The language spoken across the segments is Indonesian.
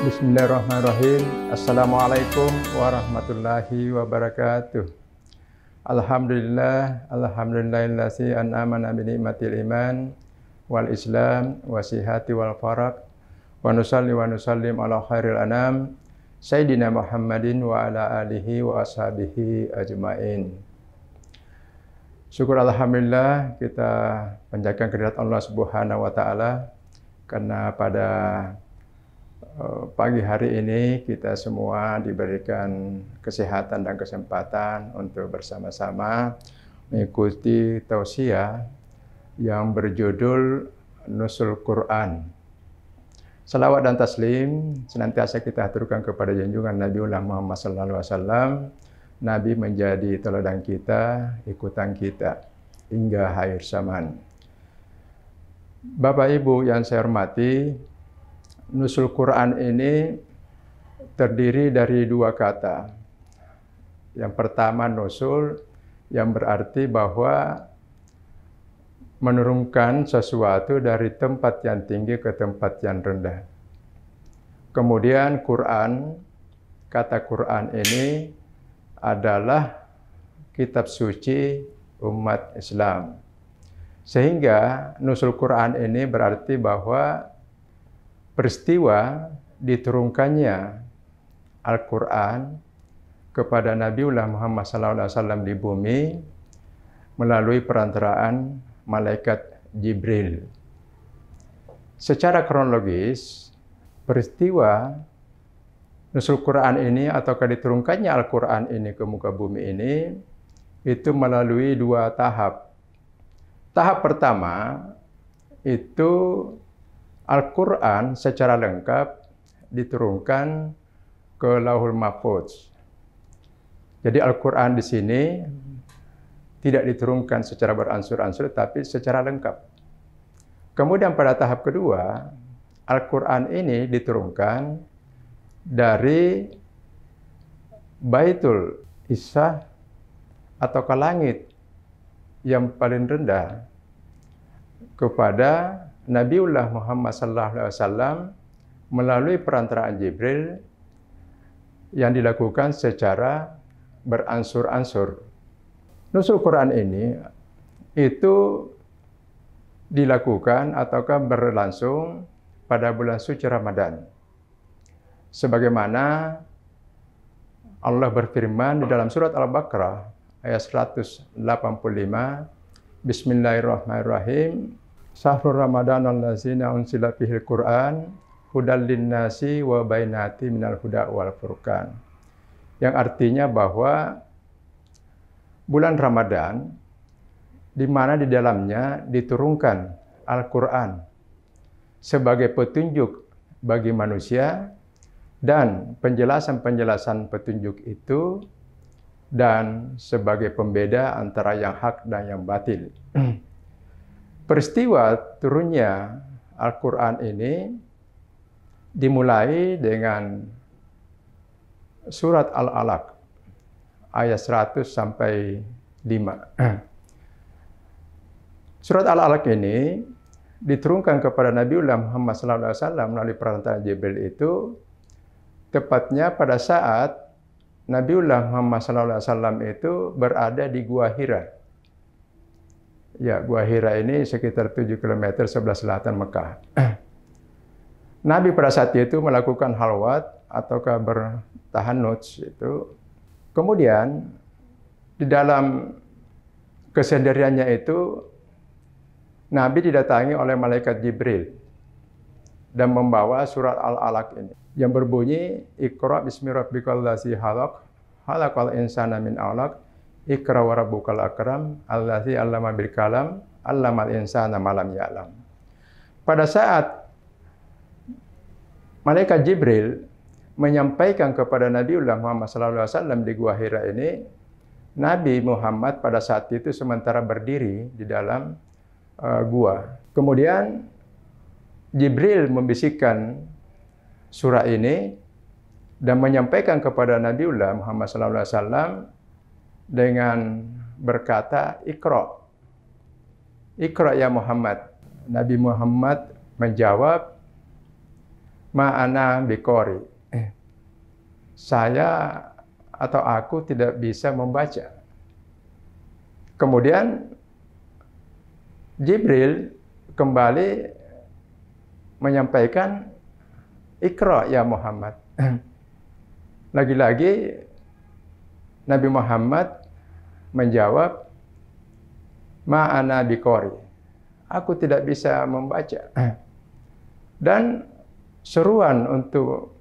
Bismillahirrahmanirrahim. Assalamualaikum warahmatullahi wabarakatuh. Alhamdulillahillazi an'amana bi ni'matil iman wal islam wa sihhati wal faraq wa nusalli wa nusallim ala khairil anam Sayyidina Muhammadin wa ala alihi wa ashabihi ajmain. Syukur alhamdulillah kita panjatkan kehadirat Allah Subhanahu wa taala karena pada pagi hari ini kita semua diberikan kesehatan dan kesempatan untuk bersama-sama mengikuti tausiah yang berjudul Nusul Quran. Salawat dan taslim senantiasa kita aturkan kepada junjungan Nabi Muhammad SAW. Nabi menjadi teladan kita, ikutan kita hingga akhir zaman. Bapak Ibu yang saya hormati, Nusul Quran ini terdiri dari dua kata. Yang pertama nusul, yang berarti bahwa menurunkan sesuatu dari tempat yang tinggi ke tempat yang rendah. Kemudian Quran, kata Quran ini adalah kitab suci umat Islam. Sehingga nusul Quran ini berarti bahwa peristiwa diturunkannya Al-Quran kepada Nabiullah Muhammad SAW di bumi melalui perantaraan malaikat Jibril. Secara kronologis, peristiwa nusul Quran ini atau diturunkannya Al-Quran ini ke muka bumi ini itu melalui dua tahap. Tahap pertama itu Al-Quran secara lengkap diturunkan ke Lauhul Mahfuz. Jadi Al-Quran di sini tidak diturunkan secara beransur-ansur, tapi secara lengkap. Kemudian pada tahap kedua, Al-Quran ini diturunkan dari Baitul Izzah atau ke langit yang paling rendah kepada Nabiullah Muhammad SAW melalui perantaraan Jibril yang dilakukan secara beransur-ansur. Nusul Quran ini itu dilakukan ataukah berlangsung pada bulan suci Ramadan. Sebagaimana Allah berfirman di dalam surat Al-Baqarah ayat 185, Bismillahirrahmanirrahim. Syahrul Ramadan allazina unsila fihil Qur'an hudal linnasi wa bainati minal huda wal furqan. Yang artinya bahwa bulan Ramadan di mana di dalamnya diturunkan Al-Qur'an sebagai petunjuk bagi manusia dan penjelasan-penjelasan petunjuk itu dan sebagai pembeda antara yang hak dan yang batil. Peristiwa turunnya Al-Quran ini dimulai dengan surat Al-Alaq ayat 100 sampai 5. Surat Al-Alaq ini diturunkan kepada Nabiullah Muhammad SAW melalui perantaraan Jibril itu tepatnya pada saat Nabiullah Muhammad SAW itu berada di Gua Hira. Ya, Gua Hira ini sekitar 7 km sebelah selatan Mekah. Nabi pada saat itu melakukan halwat ataukah bertahannuts itu. Kemudian di dalam kesendiriannya itu Nabi didatangi oleh malaikat Jibril dan membawa surat Al-Alaq ini yang berbunyi Iqra bismi rabbikal ladzi khalaq khalaqal insana min 'alaq Iqra wa rabbukal akram allazi 'allama bil kalam 'allamal insana ma lam ya'lam. Pada saat malaikat Jibril menyampaikan kepada Nabiullah Muhammad SAW di Gua Hira ini, Nabi Muhammad pada saat itu sementara berdiri di dalam gua. Kemudian Jibril membisikkan surah ini dan menyampaikan kepada Nabiullah Muhammad SAW dengan berkata, Iqra. Iqra ya Muhammad. Nabi Muhammad menjawab ma'ana biqori. Saya atau aku tidak bisa membaca. Kemudian Jibril kembali menyampaikan, Iqra ya Muhammad. Lagi-lagi Nabi Muhammad menjawab, ma'ana biqori. Aku tidak bisa membaca. Dan seruan untuk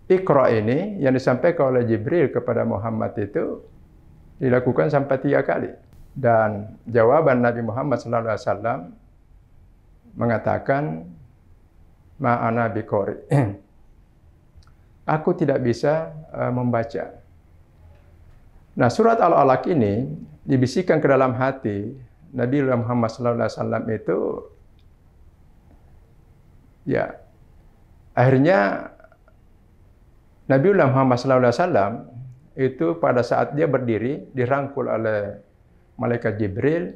Iqra ini yang disampaikan oleh Jibril kepada Muhammad itu dilakukan sampai 3 kali. Dan jawaban Nabi Muhammad SAW mengatakan, ma'ana biqori. Aku tidak bisa membaca. Nah, surat Al-Alaq ini dibisikkan ke dalam hati Nabi Muhammad SAW itu, ya, akhirnya Nabi Muhammad SAW itu pada saat dia berdiri dirangkul oleh malaikat Jibril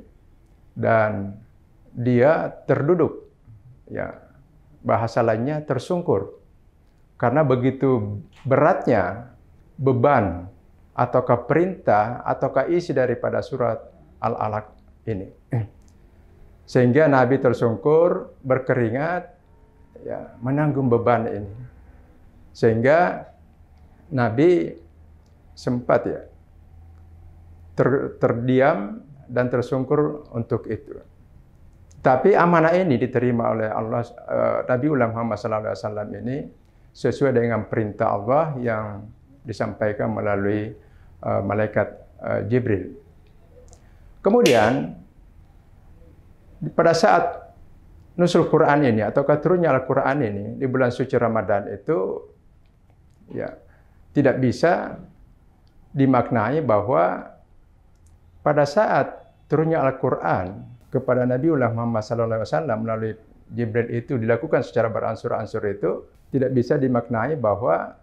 dan dia terduduk, ya, bahasa lainnya tersungkur, karena begitu beratnya beban ataukah perintah ataukah isi daripada surat Al-Alaq ini, sehingga Nabi tersungkur, berkeringat, ya, menanggung beban ini, sehingga Nabi sempat, ya, terdiam dan tersungkur untuk itu. Tapi amanah ini diterima oleh Allah, Nabi Muhammad SAW ini sesuai dengan perintah Allah yang disampaikan melalui malaikat Jibril. Kemudian pada saat nuzul Quran ini atau turunnya Al-Quran ini di bulan suci Ramadan itu, ya, tidak bisa dimaknai bahwa pada saat turunnya Al-Quran kepada Nabi Muhammad SAW melalui Jibril itu dilakukan secara beransur-ansur, itu tidak bisa dimaknai bahwa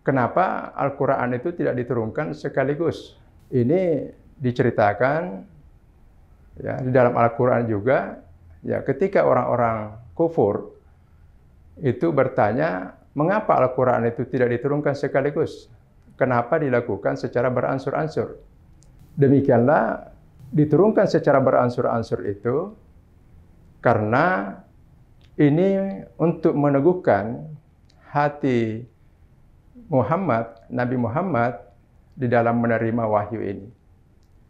kenapa Al-Quran itu tidak diturunkan sekaligus. Ini diceritakan, ya, di dalam Al-Quran juga, ya, ketika orang-orang kufur itu bertanya, mengapa Al-Quran itu tidak diturunkan sekaligus? Kenapa dilakukan secara beransur-ansur? Demikianlah diturunkan secara beransur-ansur itu karena ini untuk meneguhkan hati Muhammad, Nabi Muhammad di dalam menerima wahyu ini.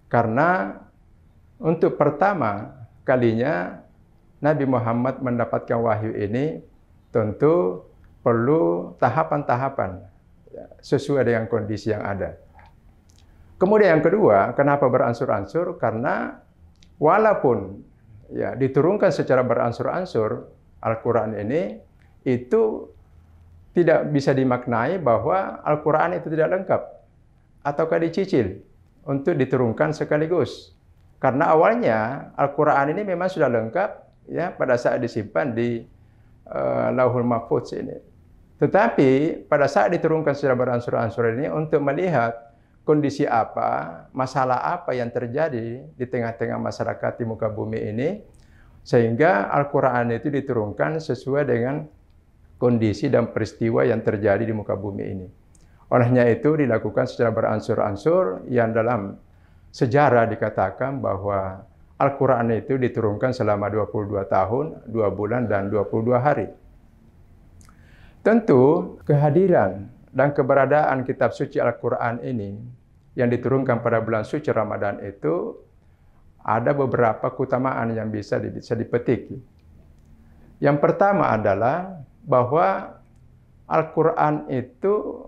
Karena untuk pertama kalinya Nabi Muhammad mendapatkan wahyu ini tentu perlu tahapan-tahapan, ya, sesuai dengan kondisi yang ada. Kemudian yang kedua, kenapa beransur-ansur? Karena walaupun, ya, diturunkan secara beransur-ansur Al-Quran ini, itu tidak bisa dimaknai bahwa Al-Quran itu tidak lengkap ataukah dicicil untuk diturunkan sekaligus. Karena awalnya Al-Quran ini memang sudah lengkap, ya, pada saat disimpan di Lauhul Mahfuz ini. Tetapi pada saat diturunkan secara beransur-ansur ini untuk melihat kondisi apa, masalah apa yang terjadi di tengah-tengah masyarakat di muka bumi ini, sehingga Al-Quran itu diturunkan sesuai dengan kondisi dan peristiwa yang terjadi di muka bumi ini. Olehnya itu dilakukan secara beransur-ansur yang dalam sejarah dikatakan bahwa Al-Quran itu diturunkan selama 22 tahun, 2 bulan, dan 22 hari. Tentu kehadiran dan keberadaan kitab suci Al-Quran ini yang diturunkan pada bulan suci Ramadan itu ada beberapa keutamaan yang bisa dipetik. Yang pertama adalah bahwa Al-Quran itu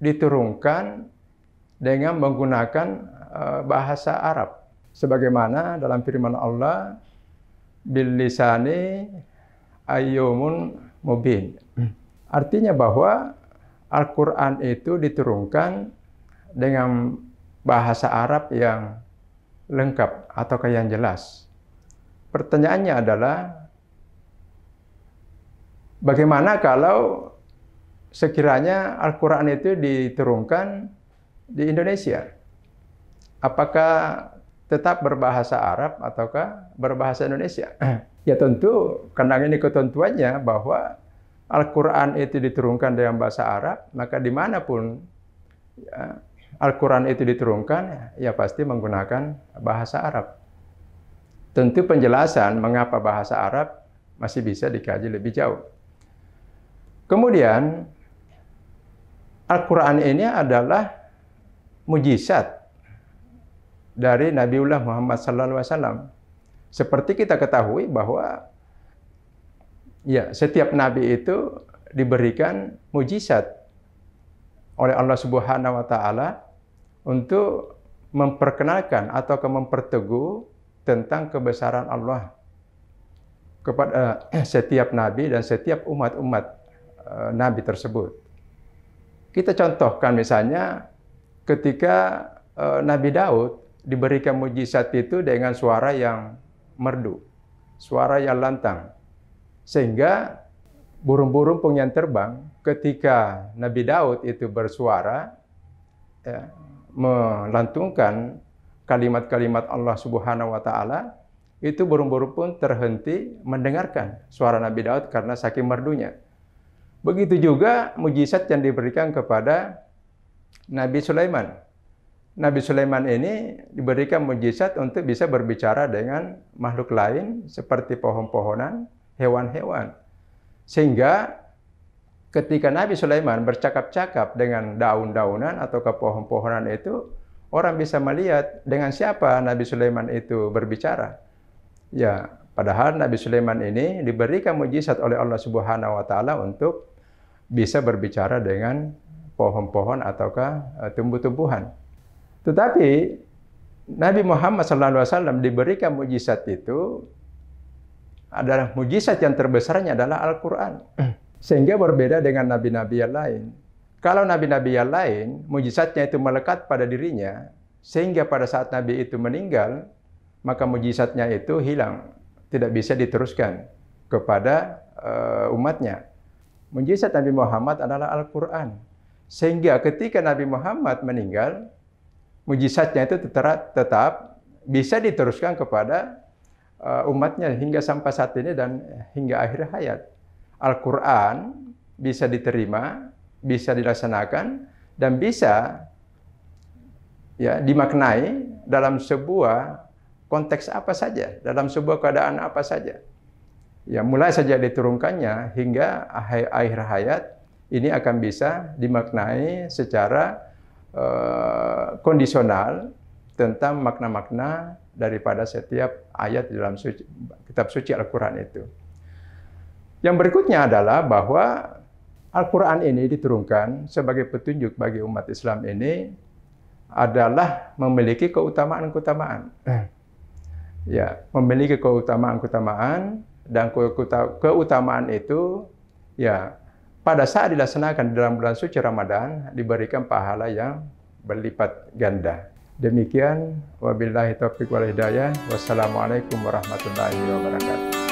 diturunkan dengan menggunakan bahasa Arab. Sebagaimana dalam firman Allah, bil lisani ayyumun mubin. Artinya bahwa Al-Quran itu diturunkan dengan bahasa Arab yang lengkap atau yang jelas. Pertanyaannya adalah, bagaimana kalau sekiranya Al-Quran itu diturunkan di Indonesia? Apakah tetap berbahasa Arab ataukah berbahasa Indonesia? Ya tentu, karena ini ketentuannya bahwa Al-Quran itu diturunkan dengan bahasa Arab, maka dimanapun ya, Al-Quran itu diturunkan, ya pasti menggunakan bahasa Arab. Tentu penjelasan mengapa bahasa Arab masih bisa dikaji lebih jauh. Kemudian, Al-Quran ini adalah mujizat dari Nabiullah Muhammad SAW. Seperti kita ketahui bahwa ya, setiap nabi itu diberikan mujizat oleh Allah Subhanahu wa taala untuk memperkenalkan atau memperteguh tentang kebesaran Allah kepada setiap nabi dan setiap umat-umat nabi tersebut. Kita contohkan misalnya ketika Nabi Daud diberikan mujizat itu dengan suara yang merdu, suara yang lantang. Sehingga burung-burung pun yang terbang ketika Nabi Daud itu bersuara, ya, melantungkan kalimat-kalimat Allah Subhanahu wa taala, itu burung-burung pun terhenti mendengarkan suara Nabi Daud karena saking merdunya. Begitu juga mujizat yang diberikan kepada Nabi Sulaiman. Nabi Sulaiman ini diberikan mujizat untuk bisa berbicara dengan makhluk lain seperti pohon-pohonan, hewan-hewan. Sehingga ketika Nabi Sulaiman bercakap-cakap dengan daun-daunan atau ke pohon-pohonan itu, orang bisa melihat dengan siapa Nabi Sulaiman itu berbicara. Ya, padahal Nabi Sulaiman ini diberikan mujizat oleh Allah Subhanahu wa taala untuk bisa berbicara dengan pohon-pohon ataukah tumbuh-tumbuhan. Tetapi Nabi Muhammad SAW diberikan mujizat itu adalah mujizat yang terbesarnya adalah Al-Quran. Sehingga berbeda dengan nabi-nabi yang lain. Kalau nabi-nabi yang lain, mujizatnya itu melekat pada dirinya, sehingga pada saat nabi itu meninggal, maka mujizatnya itu hilang, tidak bisa diteruskan kepada umatnya. Mujizat Nabi Muhammad adalah Al-Quran. Sehingga ketika Nabi Muhammad meninggal, mujizatnya itu tetap bisa diteruskan kepada umatnya hingga sampai saat ini dan hingga akhir hayat. Al-Quran bisa diterima, bisa dilaksanakan, dan bisa ya dimaknai dalam sebuah konteks apa saja, dalam sebuah keadaan apa saja. Ya, mulai saja diturunkannya hingga akhir hayat, ini akan bisa dimaknai secara kondisional tentang makna-makna daripada setiap ayat di dalam kitab suci Al-Quran itu. Yang berikutnya adalah bahwa Al-Quran ini diturunkan sebagai petunjuk bagi umat Islam ini adalah memiliki keutamaan-keutamaan. Ya, memiliki keutamaan-keutamaan, dan keutamaan itu ya pada saat dilaksanakan dalam bulan suci Ramadan diberikan pahala yang berlipat ganda. Demikian, wabillahi taufiq wal hidayah. Wassalamualaikum warahmatullahi wabarakatuh.